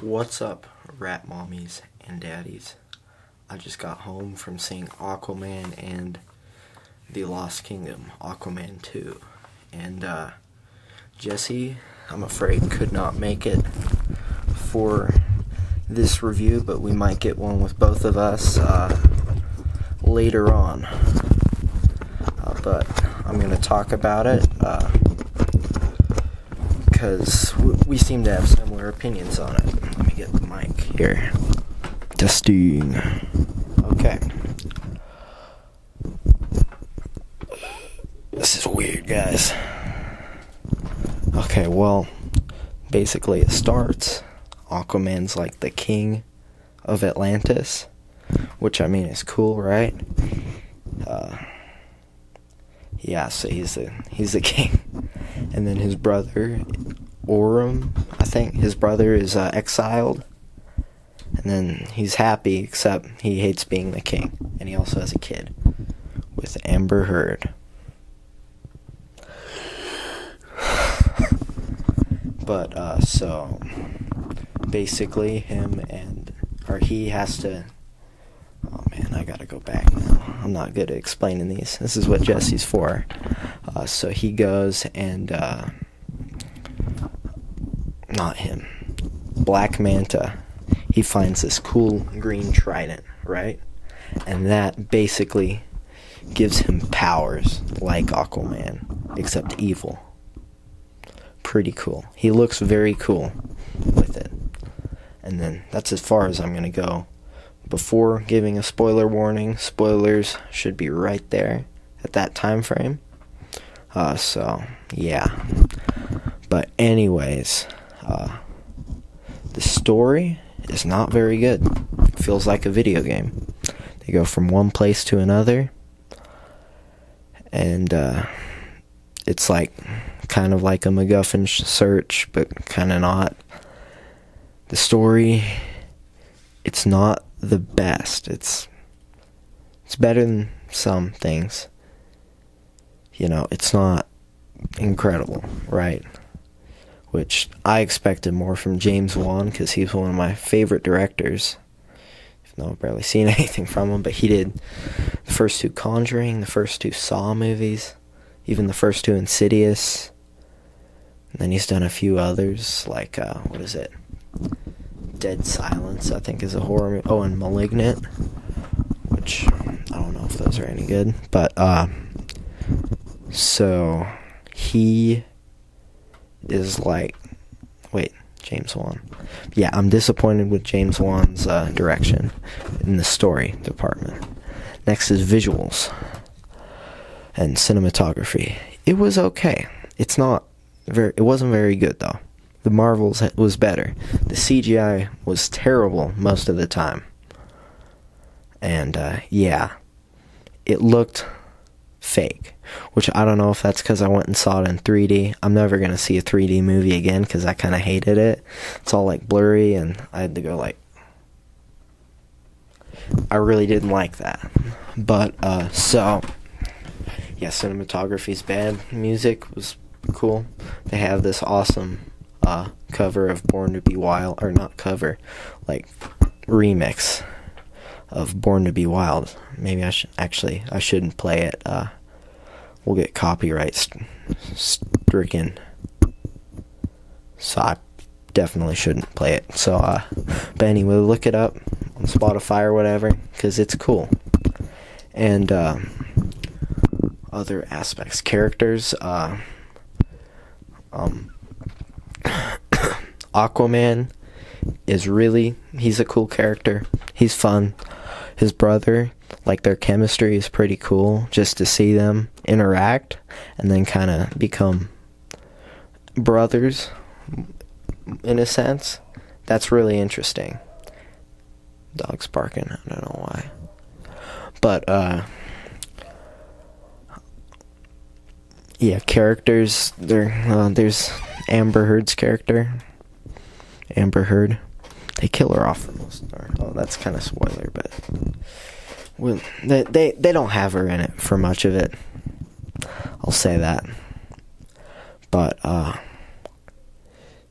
What's up, rat mommies and daddies? I just got home from seeing Aquaman and The Lost Kingdom, Aquaman 2. And Jesse, I'm afraid, could not make it for this review, but we might get one with both of us later on. But I'm going to talk about it because we seem to have similar opinions on it. Let me get the mic here. Testing. Okay. This is weird, guys. Okay, well, basically it starts. Aquaman's like the king of Atlantis, which I mean is cool, right? Yeah, so he's the king. And then his brother, Orm, I think his brother is exiled. And then he's happy, except he hates being the king. And he also has a kid with Amber Heard. But, so, basically he has to, oh man, I gotta go back now. I'm not good at explaining these. This is what Jesse's for. So he goes and, not him, Black Manta, he finds this cool green trident, right? And that basically gives him powers like Aquaman, except evil. Pretty cool. He looks very cool with it. And then that's as far as I'm going to go. Before giving a spoiler warning, spoilers should be right there at that time frame. So, yeah. But anyways, the story is not very good. It feels like a video game. They go from one place to another, and it's like kind of like a MacGuffin search, but kind of not. The story, it's not the best. It's better than some things. You know, it's not incredible, right? Which I expected more from James Wan, because he's one of my favorite directors. Even though I've barely seen anything from him, but he did the first two Conjuring, the first two Saw movies, even the first two Insidious. And then he's done a few others, like, what is it? Dead Silence, I think, is a horror movie. Oh, and Malignant, which I don't know if those are any good. But, so he is like, wait, James Wan. Yeah, I'm disappointed with James Wan's direction in the story department. Next is visuals and cinematography. It was okay. It wasn't very good though. The Marvels was better. The CGI was terrible most of the time. And yeah, it looked fake, which I don't know if that's because I went and saw it in 3D. I'm never going to see a 3D movie again because I kind of hated it. It's all like blurry, and I had to go like, I really didn't like that. But so yeah, cinematography's bad. Music was cool. They have this awesome cover of Born to Be Wild, or not cover, like remix of Born to Be Wild. Maybe I shouldn't play it. We'll get copyright stricken. So I definitely shouldn't play it. So, but anyway, look it up on Spotify or whatever, because it's cool. And other aspects, characters, Aquaman he's a cool character. He's fun. His brother, like, their chemistry is pretty cool, just to see them interact and then kind of become brothers in a sense. That's really interesting. Dog's barking, I don't know why. But yeah, characters, there's Amber Heard's character. Amber Heard, they kill her off for most part. Oh, that's kind of spoiler, but they don't have her in it for much of it. I'll say that. But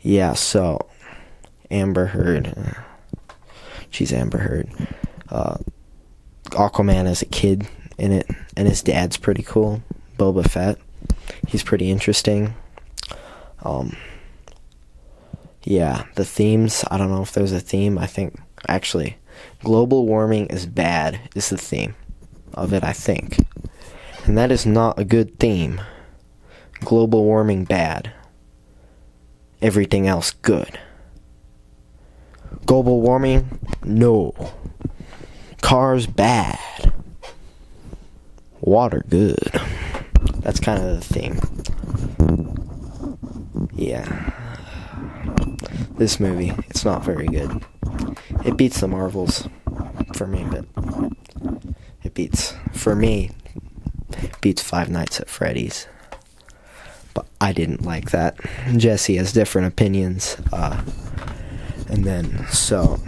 yeah, so Amber Heard. She's Amber Heard. Aquaman as a kid in it, and his dad's pretty cool. Boba Fett. He's pretty interesting. Yeah, the themes, I don't know if there's a theme. I think, actually, global warming is bad is the theme of it, I think. And that is not a good theme. Global warming bad. Everything else good. Global warming, no. Cars bad. Water good. That's kind of the theme. Yeah. This movie, it's not very good. It beats the Marvels for me, but it beats Five Nights at Freddy's. But I didn't like that. Jesse has different opinions. And then, so,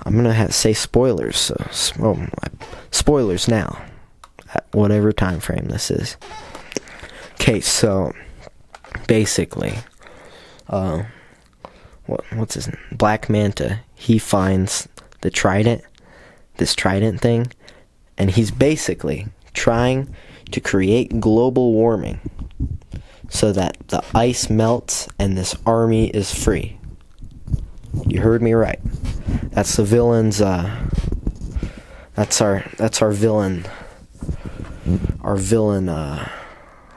I'm gonna say spoilers. So, spoilers now, at whatever time frame this is. Okay, so, basically, what's his name? Black Manta, he finds this trident thing, and he's basically trying to create global warming so that the ice melts and this army is free. You heard me right. That's the villain's, that's our villain. Our villain,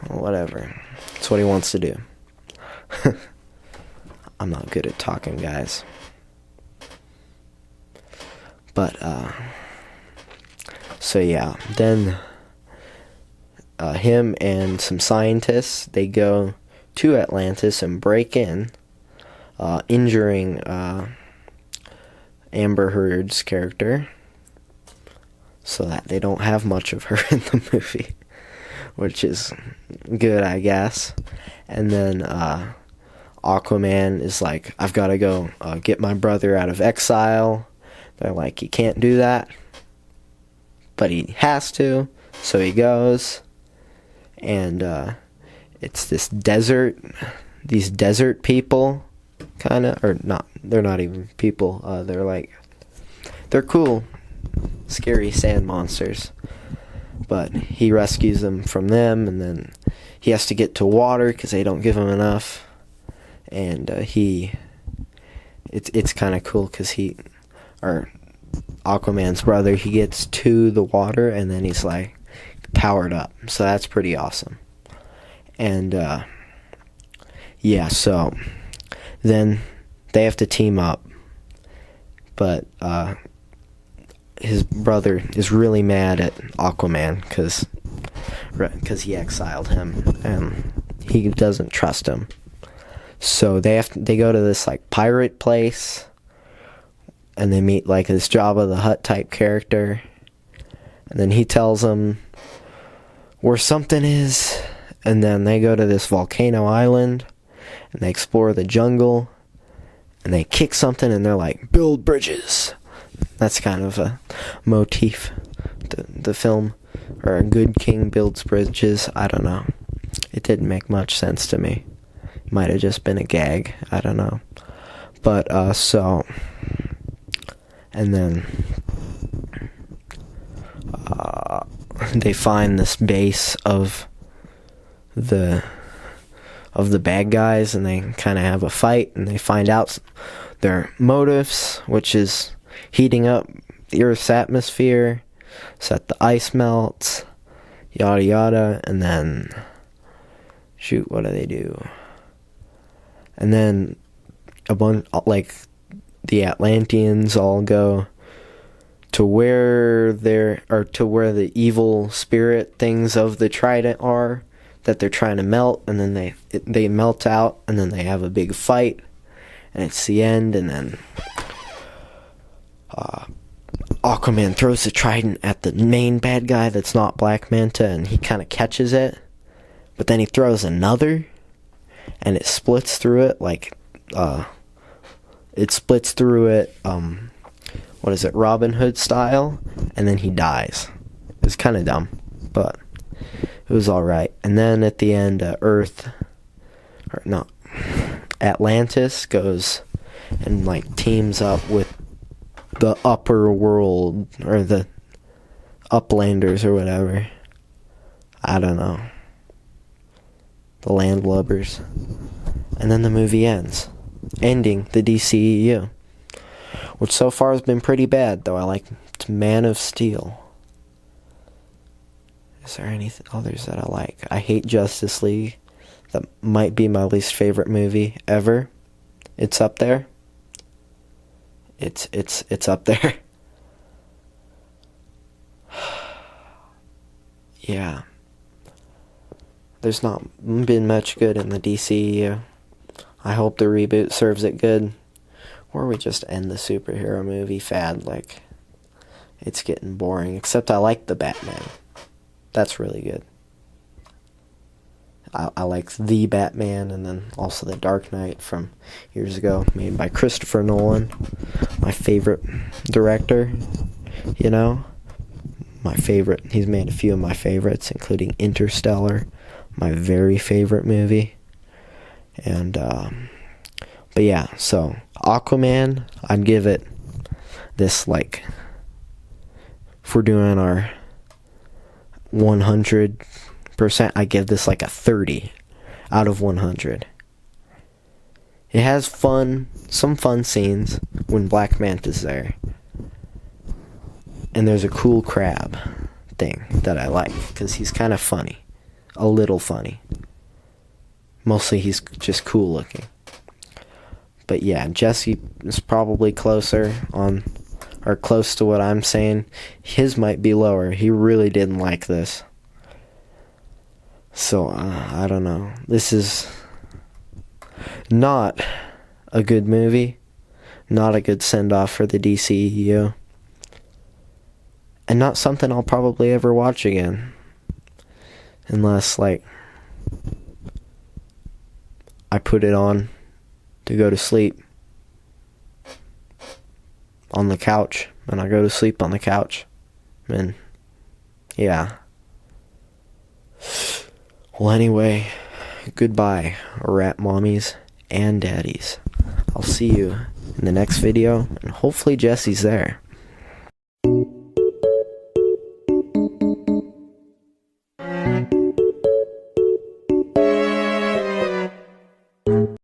whatever. That's what he wants to do. I'm not good at talking, guys. But, so yeah, then, him and some scientists, they go to Atlantis and break in, injuring, Amber Heard's character, so that they don't have much of her in the movie, which is good, I guess. And then, Aquaman is like, I've got to go get my brother out of exile. They're like, he can't do that, but he has to, so he goes. And it's this desert, these desert people, kind of, or not, they're not even people, they're cool, scary sand monsters. But he rescues them from them, and then he has to get to water because they don't give him enough. And it's kind of cool because Aquaman's brother, he gets to the water and then he's like powered up. So that's pretty awesome. And yeah, so then they have to team up. But his brother is really mad at Aquaman because he exiled him and he doesn't trust him. So they go to this like pirate place, and they meet like this Jabba the Hutt type character, and then he tells them where something is, and then they go to this volcano island, and they explore the jungle, and they kick something, and they're like, build bridges. That's kind of a motif, the film, or a good king builds bridges. I don't know. It didn't make much sense to me. Might have just been a gag. I don't know. But, so, and then, they find this base of the bad guys, and they kind of have a fight, and they find out their motives, which is heating up the Earth's atmosphere so that the ice melts, yada yada, and then, shoot, what do? And then a bunch, like, the Atlanteans all go to where the evil spirit things of the trident are that they're trying to melt, and then they melt out, and then they have a big fight, and it's the end, and then Aquaman throws the trident at the main bad guy that's not Black Manta, and he kind of catches it, but then he throws another, and it splits through it, Robin Hood style, and then he dies. It's kind of dumb, but it was alright. And then at the end, Atlantis goes and like teams up with the upper world or the uplanders or whatever. I don't know. The landlubbers. And then the movie ends, ending the DCEU, which so far has been pretty bad, though I liked Man of Steel. Is there anything others that I like? I hate Justice League. That might be my least favorite movie ever. It's up there. It's up there. Yeah. There's not been much good in the DCEU. I hope the reboot serves it good. Or we just end the superhero movie fad. Like, it's getting boring. Except I like the Batman. That's really good. I like the Batman, and then also the Dark Knight from years ago, made by Christopher Nolan. My favorite director, you know. My favorite. He's made a few of my favorites, including Interstellar, my very favorite movie. And, but yeah, so Aquaman, I'd give it this, like, if we're doing our 100%, I give this like a 30 out of 100. It has some fun scenes when Black Manta's there. And there's a cool crab thing that I like, because he's kind of funny. A little funny. Mostly he's just cool looking. But yeah, Jesse is probably closer on, or close to what I'm saying. His might be lower. He really didn't like this. So, I don't know. This is not a good movie. Not a good send-off for the DCEU. And not something I'll probably ever watch again. Unless, like, I put it on to go to sleep on the couch. And I go to sleep on the couch. And, yeah. Well, anyway, goodbye, rat mommies and daddies. I'll see you in the next video, and hopefully Jesse's there.